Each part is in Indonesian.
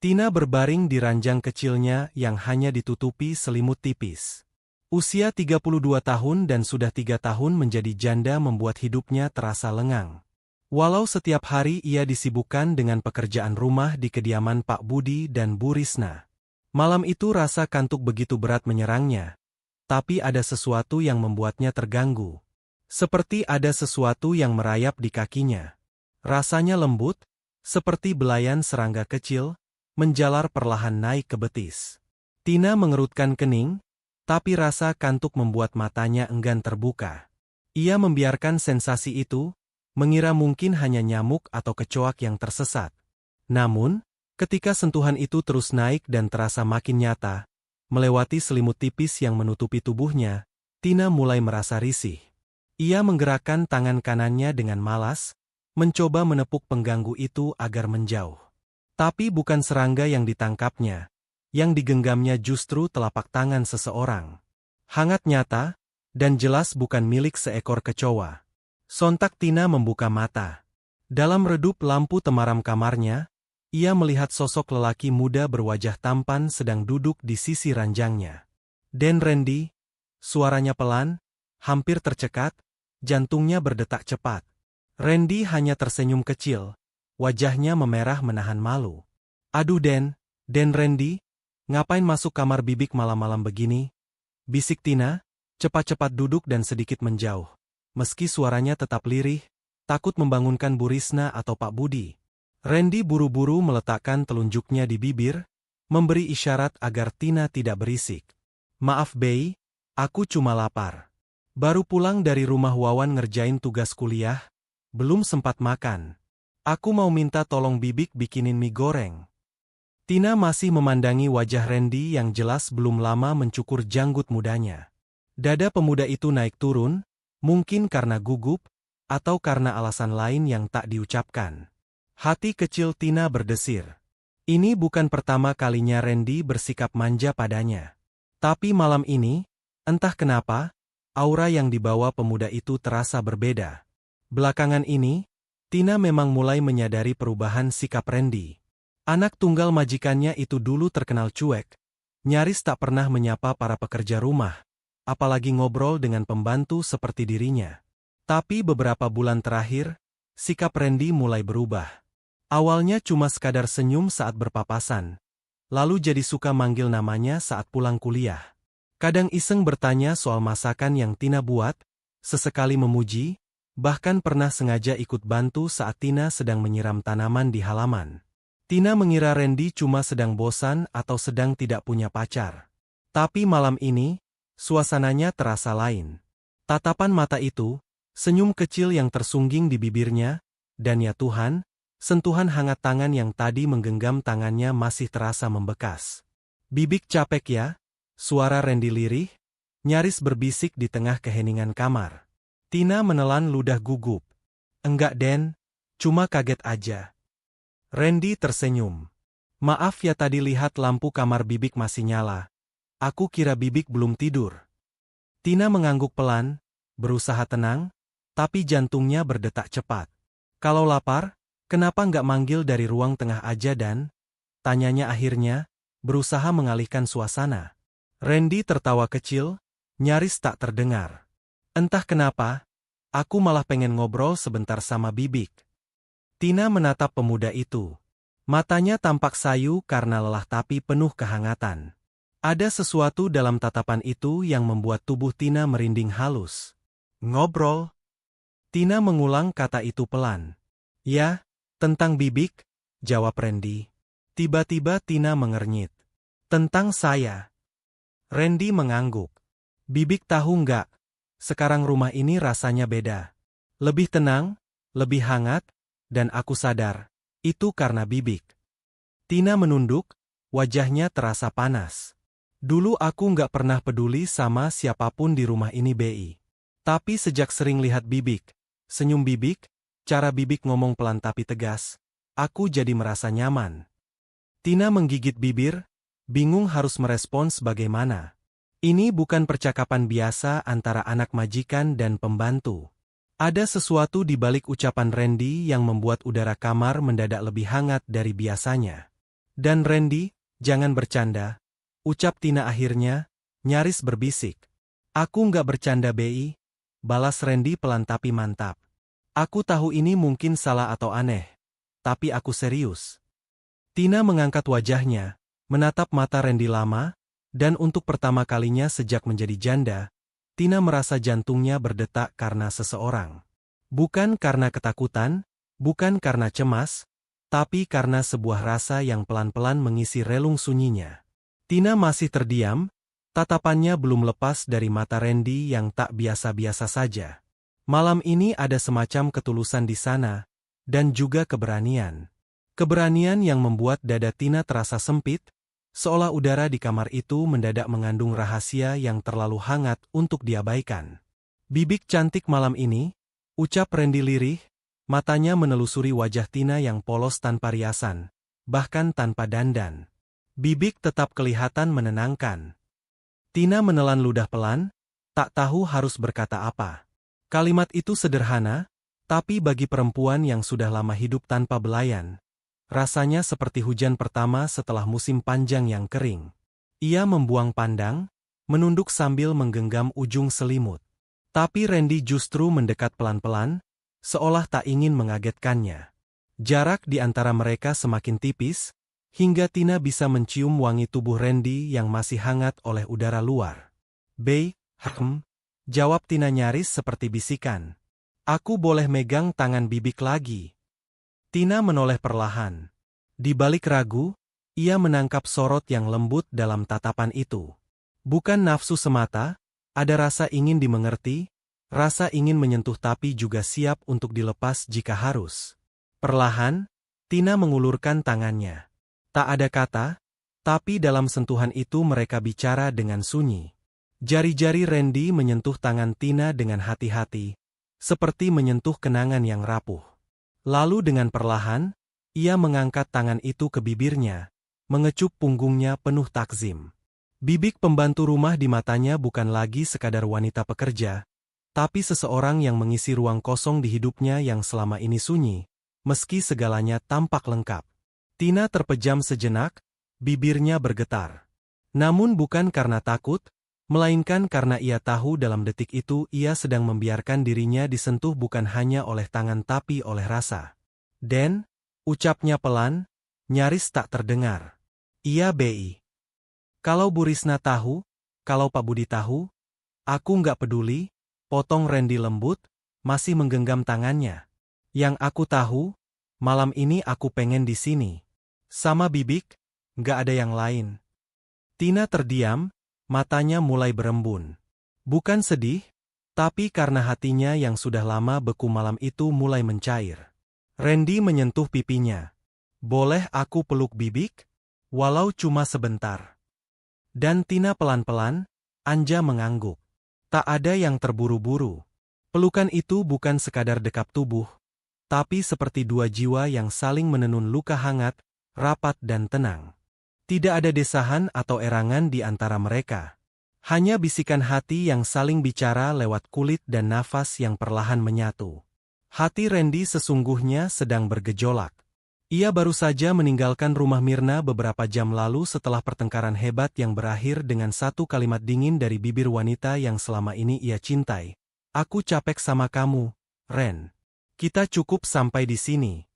Tina berbaring di ranjang kecilnya yang hanya ditutupi selimut tipis. Usia 32 tahun dan sudah 3 tahun menjadi janda membuat hidupnya terasa lengang. Walau setiap hari ia disibukkan dengan pekerjaan rumah di kediaman Pak Budi dan Bu Risna. Malam itu rasa kantuk begitu berat menyerangnya. Tapi ada sesuatu yang membuatnya terganggu. Seperti ada sesuatu yang merayap di kakinya. Rasanya lembut, seperti belayan serangga kecil, menjalar perlahan naik ke betis. Tina mengerutkan kening, tapi rasa kantuk membuat matanya enggan terbuka. Ia membiarkan sensasi itu, mengira mungkin hanya nyamuk atau kecoak yang tersesat. Namun, ketika sentuhan itu terus naik dan terasa makin nyata, melewati selimut tipis yang menutupi tubuhnya, Tina mulai merasa risih. Ia menggerakkan tangan kanannya dengan malas, mencoba menepuk pengganggu itu agar menjauh. Tapi bukan serangga yang ditangkapnya, yang digenggamnya justru telapak tangan seseorang. Hangat nyata, dan jelas bukan milik seekor kecoa. Sontak Tina membuka mata. Dalam redup lampu temaram kamarnya, ia melihat sosok lelaki muda berwajah tampan sedang duduk di sisi ranjangnya. Dan Randy, suaranya pelan, hampir tercekat, jantungnya berdetak cepat. Randy hanya tersenyum kecil, wajahnya memerah menahan malu. "Aduh Dan Randy, ngapain masuk kamar Bibik malam-malam begini?" bisik Tina, cepat-cepat duduk dan sedikit menjauh. Meski suaranya tetap lirih, takut membangunkan Bu Risna atau Pak Budi. Randy buru-buru meletakkan telunjuknya di bibir, memberi isyarat agar Tina tidak berisik. "Maaf Bey, aku cuma lapar. Baru pulang dari rumah Wawan ngerjain tugas kuliah, belum sempat makan. Aku mau minta tolong Bibik bikinin mie goreng." Tina masih memandangi wajah Randy yang jelas belum lama mencukur janggut mudanya. Dada pemuda itu naik turun, mungkin karena gugup, atau karena alasan lain yang tak diucapkan. Hati kecil Tina berdesir. Ini bukan pertama kalinya Randy bersikap manja padanya. Tapi malam ini, entah kenapa, aura yang dibawa pemuda itu terasa berbeda. Belakangan ini, Tina memang mulai menyadari perubahan sikap Randy. Anak tunggal majikannya itu dulu terkenal cuek, nyaris tak pernah menyapa para pekerja rumah, apalagi ngobrol dengan pembantu seperti dirinya. Tapi beberapa bulan terakhir, sikap Randy mulai berubah. Awalnya cuma sekadar senyum saat berpapasan, lalu jadi suka manggil namanya saat pulang kuliah. Kadang iseng bertanya soal masakan yang Tina buat, sesekali memuji, bahkan pernah sengaja ikut bantu saat Tina sedang menyiram tanaman di halaman. Tina mengira Randy cuma sedang bosan atau sedang tidak punya pacar. Tapi malam ini, suasananya terasa lain. Tatapan mata itu, senyum kecil yang tersungging di bibirnya, dan ya Tuhan, sentuhan hangat tangan yang tadi menggenggam tangannya masih terasa membekas. "Bibik capek ya?" suara Randy lirih, nyaris berbisik di tengah keheningan kamar. Tina menelan ludah gugup. "Enggak Den, cuma kaget aja." Randy tersenyum. "Maaf ya tadi lihat lampu kamar Bibik masih nyala. Aku kira Bibik belum tidur." Tina mengangguk pelan, berusaha tenang, tapi jantungnya berdetak cepat. "Kalau lapar, kenapa nggak manggil dari ruang tengah aja Dan?" tanyanya akhirnya, berusaha mengalihkan suasana. Randy tertawa kecil, nyaris tak terdengar. "Entah kenapa, aku malah pengen ngobrol sebentar sama Bibik." Tina menatap pemuda itu. Matanya tampak sayu karena lelah tapi penuh kehangatan. Ada sesuatu dalam tatapan itu yang membuat tubuh Tina merinding halus. "Ngobrol?" Tina mengulang kata itu pelan. "Ya, tentang Bibik," jawab Randy. Tiba-tiba Tina mengernyit. "Tentang saya." Randy mengangguk. "Bibik tahu nggak, sekarang rumah ini rasanya beda. Lebih tenang, lebih hangat, dan aku sadar, itu karena Bibik." Tina menunduk, wajahnya terasa panas. "Dulu aku nggak pernah peduli sama siapapun di rumah ini Bi. Tapi sejak sering lihat Bibik, senyum Bibik, cara Bibik ngomong pelan tapi tegas, aku jadi merasa nyaman." Tina menggigit bibir, bingung harus merespons bagaimana. Ini bukan percakapan biasa antara anak majikan dan pembantu. Ada sesuatu di balik ucapan Randy yang membuat udara kamar mendadak lebih hangat dari biasanya. Dan Randy, jangan bercanda, ucap Tina akhirnya, nyaris berbisik. Aku nggak bercanda Bi, balas Randy pelan tapi mantap. Aku tahu ini mungkin salah atau aneh, tapi aku serius. Tina mengangkat wajahnya, menatap mata Randy lama, dan untuk pertama kalinya sejak menjadi janda, Tina merasa jantungnya berdetak karena seseorang. Bukan karena ketakutan, bukan karena cemas, tapi karena sebuah rasa yang pelan-pelan mengisi relung sunyinya. Tina masih terdiam, tatapannya belum lepas dari mata Randy yang tak biasa-biasa saja. Malam ini ada semacam ketulusan di sana, dan juga keberanian. Keberanian yang membuat dada Tina terasa sempit, seolah udara di kamar itu mendadak mengandung rahasia yang terlalu hangat untuk diabaikan. Bibik cantik malam ini, ucap Randy lirih, matanya menelusuri wajah Tina yang polos tanpa riasan, bahkan tanpa dandan. Bibik tetap kelihatan menenangkan. Tina menelan ludah pelan, tak tahu harus berkata apa. Kalimat itu sederhana, tapi bagi perempuan yang sudah lama hidup tanpa belayan, rasanya seperti hujan pertama setelah musim panjang yang kering. Ia membuang pandang, menunduk sambil menggenggam ujung selimut. Tapi Randy justru mendekat pelan-pelan, seolah tak ingin mengagetkannya. Jarak di antara mereka semakin tipis, hingga Tina bisa mencium wangi tubuh Randy yang masih hangat oleh udara luar. Jawab Tina nyaris seperti bisikan. Aku boleh megang tangan Bibik lagi. Tina menoleh perlahan. Di balik ragu, ia menangkap sorot yang lembut dalam tatapan itu. Bukan nafsu semata, ada rasa ingin dimengerti, rasa ingin menyentuh tapi juga siap untuk dilepas jika harus. Perlahan, Tina mengulurkan tangannya. Tak ada kata, tapi dalam sentuhan itu mereka bicara dengan sunyi. Jari-jari Randy menyentuh tangan Tina dengan hati-hati, seperti menyentuh kenangan yang rapuh. Lalu dengan perlahan, ia mengangkat tangan itu ke bibirnya, mengecup punggungnya penuh takzim. Bibik pembantu rumah di matanya bukan lagi sekadar wanita pekerja, tapi seseorang yang mengisi ruang kosong di hidupnya yang selama ini sunyi, meski segalanya tampak lengkap. Tina terpejam sejenak, bibirnya bergetar. Namun bukan karena takut, melainkan karena ia tahu dalam detik itu ia sedang membiarkan dirinya disentuh bukan hanya oleh tangan tapi oleh rasa. Dan, ucapnya pelan, nyaris tak terdengar. Iya Bi. Kalau Bu Risna tahu, kalau Pak Budi tahu, aku nggak peduli, potong Randy lembut, masih menggenggam tangannya. Yang aku tahu, malam ini aku pengen di sini. Sama Bibik, nggak ada yang lain. Tina terdiam, matanya mulai berembun. Bukan sedih, tapi karena hatinya yang sudah lama beku malam itu mulai mencair. Randy menyentuh pipinya. Boleh aku peluk Bibik? Walau cuma sebentar. Dan Tina pelan-pelan, Anja mengangguk. Tak ada yang terburu-buru. Pelukan itu bukan sekadar dekap tubuh, tapi seperti dua jiwa yang saling menenun luka hangat, rapat dan tenang. Tidak ada desahan atau erangan di antara mereka. Hanya bisikan hati yang saling bicara lewat kulit dan nafas yang perlahan menyatu. Hati Randy sesungguhnya sedang bergejolak. Ia baru saja meninggalkan rumah Mirna beberapa jam lalu setelah pertengkaran hebat yang berakhir dengan satu kalimat dingin dari bibir wanita yang selama ini ia cintai. Aku capek sama kamu, Ren. Kita cukup sampai di sini.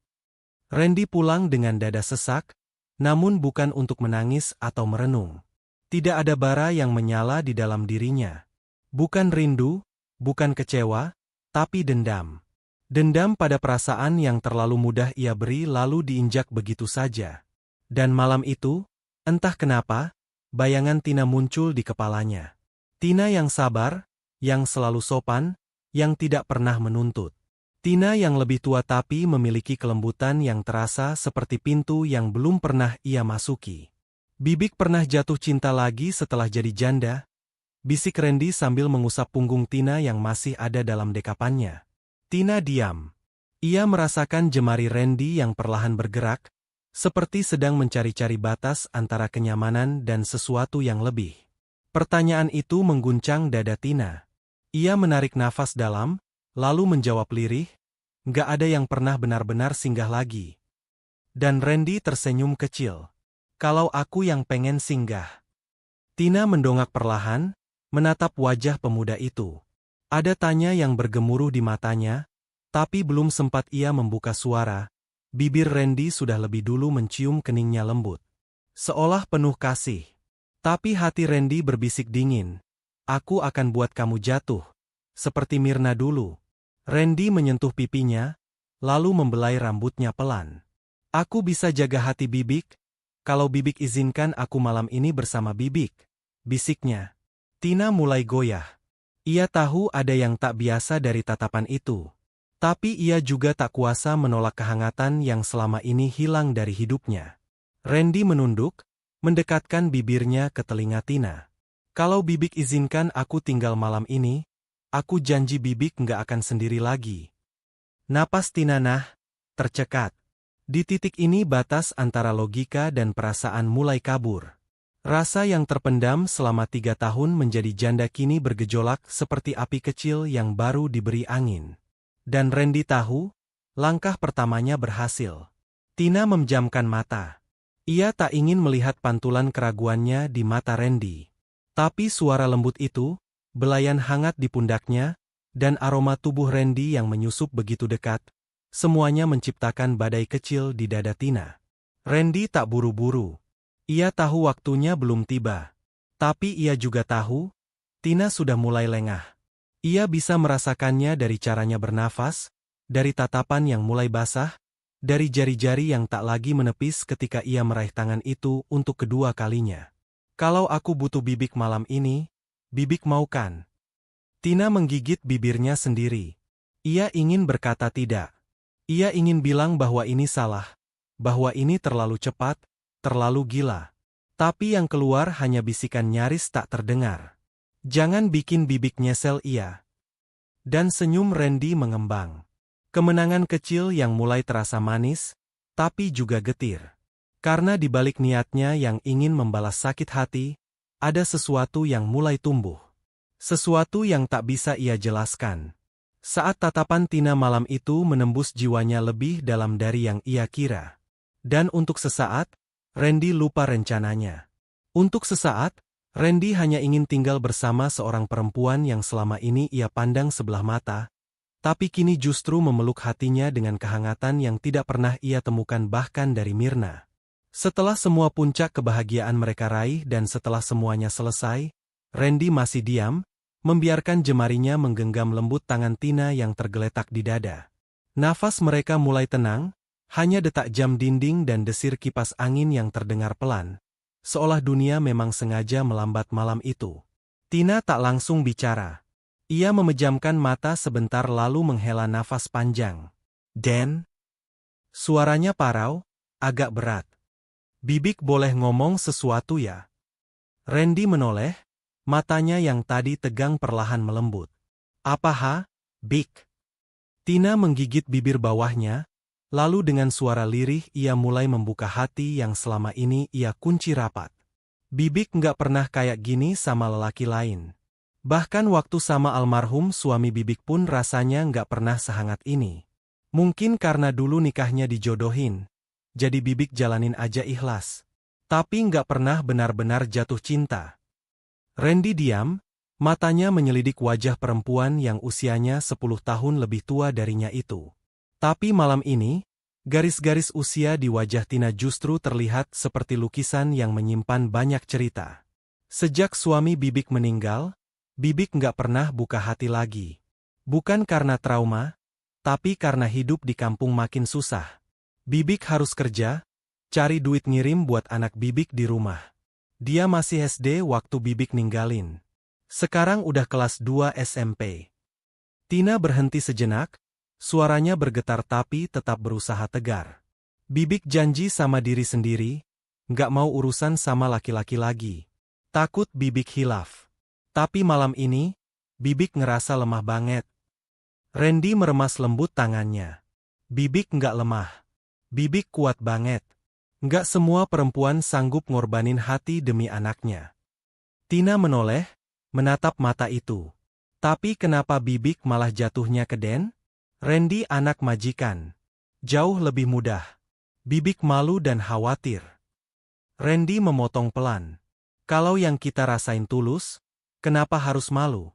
Randy pulang dengan dada sesak, namun bukan untuk menangis atau merenung. Tidak ada bara yang menyala di dalam dirinya. Bukan rindu, bukan kecewa, tapi dendam. Dendam pada perasaan yang terlalu mudah ia beri lalu diinjak begitu saja. Dan malam itu, entah kenapa, bayangan Tina muncul di kepalanya. Tina yang sabar, yang selalu sopan, yang tidak pernah menuntut. Tina yang lebih tua tapi memiliki kelembutan yang terasa seperti pintu yang belum pernah ia masuki. Bibik pernah jatuh cinta lagi setelah jadi janda, bisik Randy sambil mengusap punggung Tina yang masih ada dalam dekapannya. Tina diam. Ia merasakan jemari Randy yang perlahan bergerak, seperti sedang mencari-cari batas antara kenyamanan dan sesuatu yang lebih. Pertanyaan itu mengguncang dada Tina. Ia menarik nafas dalam, lalu menjawab lirih, "Nggak ada yang pernah benar-benar singgah lagi." Dan Randy tersenyum kecil. Kalau aku yang pengen singgah. Tina mendongak perlahan, menatap wajah pemuda itu. Ada tanya yang bergemuruh di matanya, tapi belum sempat ia membuka suara, bibir Randy sudah lebih dulu mencium keningnya lembut. Seolah penuh kasih. Tapi hati Randy berbisik dingin. Aku akan buat kamu jatuh. Seperti Mirna dulu. Randy menyentuh pipinya, lalu membelai rambutnya pelan. Aku bisa jaga hati Bibik, kalau Bibik izinkan aku malam ini bersama Bibik, bisiknya. Tina mulai goyah. Ia tahu ada yang tak biasa dari tatapan itu. Tapi ia juga tak kuasa menolak kehangatan yang selama ini hilang dari hidupnya. Randy menunduk, mendekatkan bibirnya ke telinga Tina. Kalau Bibik izinkan aku tinggal malam ini, aku janji Bibik nggak akan sendiri lagi. Napas Tina tercekat. Di titik ini batas antara logika dan perasaan mulai kabur. Rasa yang terpendam selama 3 tahun menjadi janda kini bergejolak seperti api kecil yang baru diberi angin. Dan Randy tahu, langkah pertamanya berhasil. Tina memejamkan mata. Ia tak ingin melihat pantulan keraguannya di mata Randy. Tapi suara lembut itu, belayan hangat di pundaknya, dan aroma tubuh Randy yang menyusup begitu dekat, semuanya menciptakan badai kecil di dada Tina. Randy tak buru-buru. Ia tahu waktunya belum tiba. Tapi ia juga tahu, Tina sudah mulai lengah. Ia bisa merasakannya dari caranya bernafas, dari tatapan yang mulai basah, dari jari-jari yang tak lagi menepis ketika ia meraih tangan itu untuk kedua kalinya. Kalau aku butuh Bibik malam ini, Bibik mau kan? Tina menggigit bibirnya sendiri. Ia ingin berkata tidak. Ia ingin bilang bahwa ini salah, bahwa ini terlalu cepat, terlalu gila. Tapi yang keluar hanya bisikan nyaris tak terdengar. Jangan bikin Bibik nyesel ia. Dan senyum Randy mengembang. Kemenangan kecil yang mulai terasa manis, tapi juga getir. Karena di balik niatnya yang ingin membalas sakit hati, ada sesuatu yang mulai tumbuh. Sesuatu yang tak bisa ia jelaskan. Saat tatapan Tina malam itu menembus jiwanya lebih dalam dari yang ia kira. Dan untuk sesaat, Randy lupa rencananya. Untuk sesaat, Randy hanya ingin tinggal bersama seorang perempuan yang selama ini ia pandang sebelah mata, tapi kini justru memeluk hatinya dengan kehangatan yang tidak pernah ia temukan bahkan dari Mirna. Setelah semua puncak kebahagiaan mereka raih dan setelah semuanya selesai, Randy masih diam, membiarkan jemarinya menggenggam lembut tangan Tina yang tergeletak di dada. Nafas mereka mulai tenang, hanya detak jam dinding dan desir kipas angin yang terdengar pelan, seolah dunia memang sengaja melambat malam itu. Tina tak langsung bicara. Ia memejamkan mata sebentar lalu menghela nafas panjang. Dan suaranya parau, agak berat. Bibik boleh ngomong sesuatu ya? Randy menoleh. Matanya yang tadi tegang perlahan melembut. Apa Bik? Tina menggigit bibir bawahnya, lalu dengan suara lirih ia mulai membuka hati yang selama ini ia kunci rapat. Bibik nggak pernah kayak gini sama lelaki lain. Bahkan waktu sama almarhum suami Bibik pun rasanya nggak pernah sehangat ini. Mungkin karena dulu nikahnya dijodohin, jadi Bibik jalanin aja ikhlas. Tapi nggak pernah benar-benar jatuh cinta. Randy diam, matanya menyelidik wajah perempuan yang usianya 10 tahun lebih tua darinya itu. Tapi malam ini, garis-garis usia di wajah Tina justru terlihat seperti lukisan yang menyimpan banyak cerita. Sejak suami Bibik meninggal, Bibik nggak pernah buka hati lagi. Bukan karena trauma, tapi karena hidup di kampung makin susah. Bibik harus kerja, cari duit ngirim buat anak Bibik di rumah. Dia masih SD waktu Bibik ninggalin. Sekarang udah kelas 2 SMP. Tina berhenti sejenak, suaranya bergetar tapi tetap berusaha tegar. Bibik janji sama diri sendiri, nggak mau urusan sama laki-laki lagi. Takut Bibik hilaf. Tapi malam ini, Bibik ngerasa lemah banget. Randy meremas lembut tangannya. Bibik nggak lemah. Bibik kuat banget. Nggak semua perempuan sanggup ngorbanin hati demi anaknya. Tina menoleh, menatap mata itu. Tapi kenapa Bibik malah jatuhnya ke Den? Randy anak majikan. Jauh lebih mudah. Bibik malu dan khawatir. Randy memotong pelan. Kalau yang kita rasain tulus, kenapa harus malu?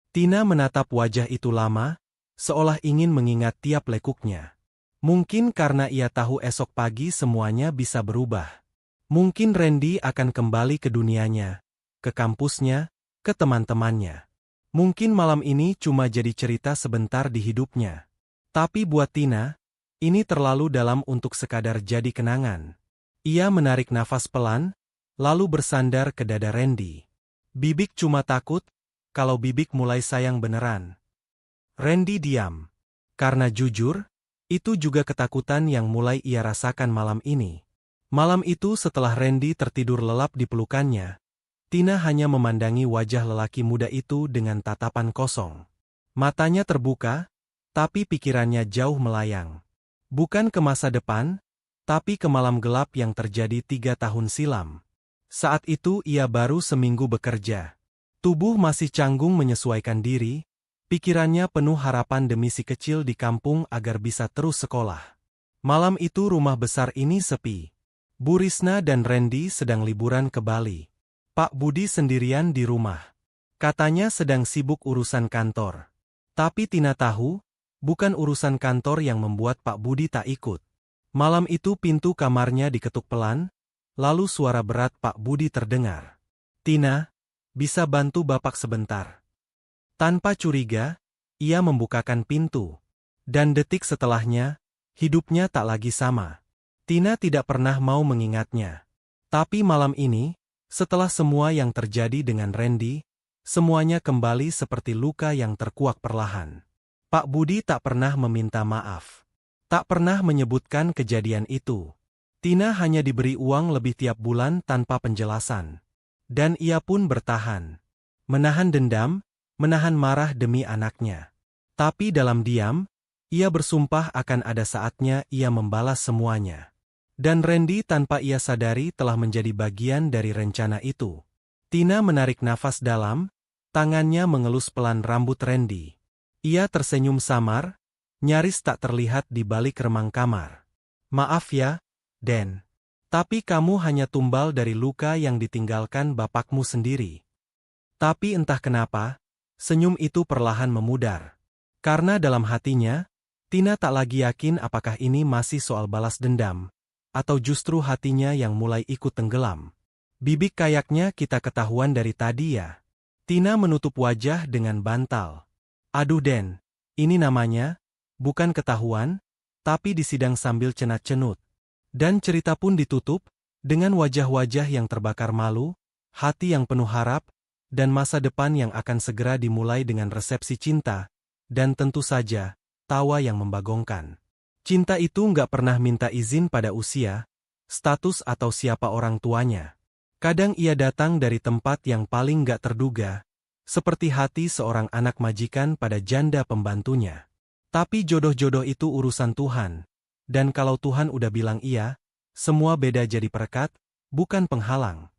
Tina menatap wajah itu lama, seolah ingin mengingat tiap lekuknya. Mungkin karena ia tahu esok pagi semuanya bisa berubah. Mungkin Randy akan kembali ke dunianya, ke kampusnya, ke teman-temannya. Mungkin malam ini cuma jadi cerita sebentar di hidupnya. Tapi buat Tina, ini terlalu dalam untuk sekadar jadi kenangan. Ia menarik nafas pelan, lalu bersandar ke dada Randy. Bibik cuma takut, kalau Bibik mulai sayang beneran. Randy diam. Karena jujur, itu juga ketakutan yang mulai ia rasakan malam ini. Malam itu setelah Randy tertidur lelap di pelukannya, Tina hanya memandangi wajah lelaki muda itu dengan tatapan kosong. Matanya terbuka, tapi pikirannya jauh melayang. Bukan ke masa depan, tapi ke malam gelap yang terjadi 3 tahun silam. Saat itu ia baru seminggu bekerja. Tubuh masih canggung menyesuaikan diri, pikirannya penuh harapan demi si kecil di kampung agar bisa terus sekolah. Malam itu rumah besar ini sepi. Bu Risna dan Randy sedang liburan ke Bali. Pak Budi sendirian di rumah. Katanya sedang sibuk urusan kantor. Tapi Tina tahu, bukan urusan kantor yang membuat Pak Budi tak ikut. Malam itu pintu kamarnya diketuk pelan, lalu suara berat Pak Budi terdengar. Tina, bisa bantu Bapak sebentar? Tanpa curiga, ia membukakan pintu. Dan detik setelahnya, hidupnya tak lagi sama. Tina tidak pernah mau mengingatnya. Tapi malam ini, setelah semua yang terjadi dengan Randy, semuanya kembali seperti luka yang terkuak perlahan. Pak Budi tak pernah meminta maaf. Tak pernah menyebutkan kejadian itu. Tina hanya diberi uang lebih tiap bulan tanpa penjelasan. Dan ia pun bertahan. Menahan dendam, menahan marah demi anaknya. Tapi dalam diam, ia bersumpah akan ada saatnya ia membalas semuanya. Dan Randy tanpa ia sadari telah menjadi bagian dari rencana itu. Tina menarik nafas dalam, tangannya mengelus pelan rambut Randy. Ia tersenyum samar, nyaris tak terlihat di balik remang kamar. Maaf ya, Den. Tapi kamu hanya tumbal dari luka yang ditinggalkan bapakmu sendiri. Tapi entah kenapa, senyum itu perlahan memudar. Karena dalam hatinya, Tina tak lagi yakin apakah ini masih soal balas dendam, atau justru hatinya yang mulai ikut tenggelam. Bibik kayaknya kita ketahuan dari tadi ya. Tina menutup wajah dengan bantal. Aduh Den, ini namanya, bukan ketahuan, tapi disidang sambil cenat-cenut. Dan cerita pun ditutup, dengan wajah-wajah yang terbakar malu, hati yang penuh harap, dan masa depan yang akan segera dimulai dengan resepsi cinta, dan tentu saja, tawa yang membagongkan. Cinta itu nggak pernah minta izin pada usia, status atau siapa orang tuanya. Kadang ia datang dari tempat yang paling nggak terduga, seperti hati seorang anak majikan pada janda pembantunya. Tapi jodoh-jodoh itu urusan Tuhan. Dan kalau Tuhan udah bilang iya, semua beda jadi perekat, bukan penghalang.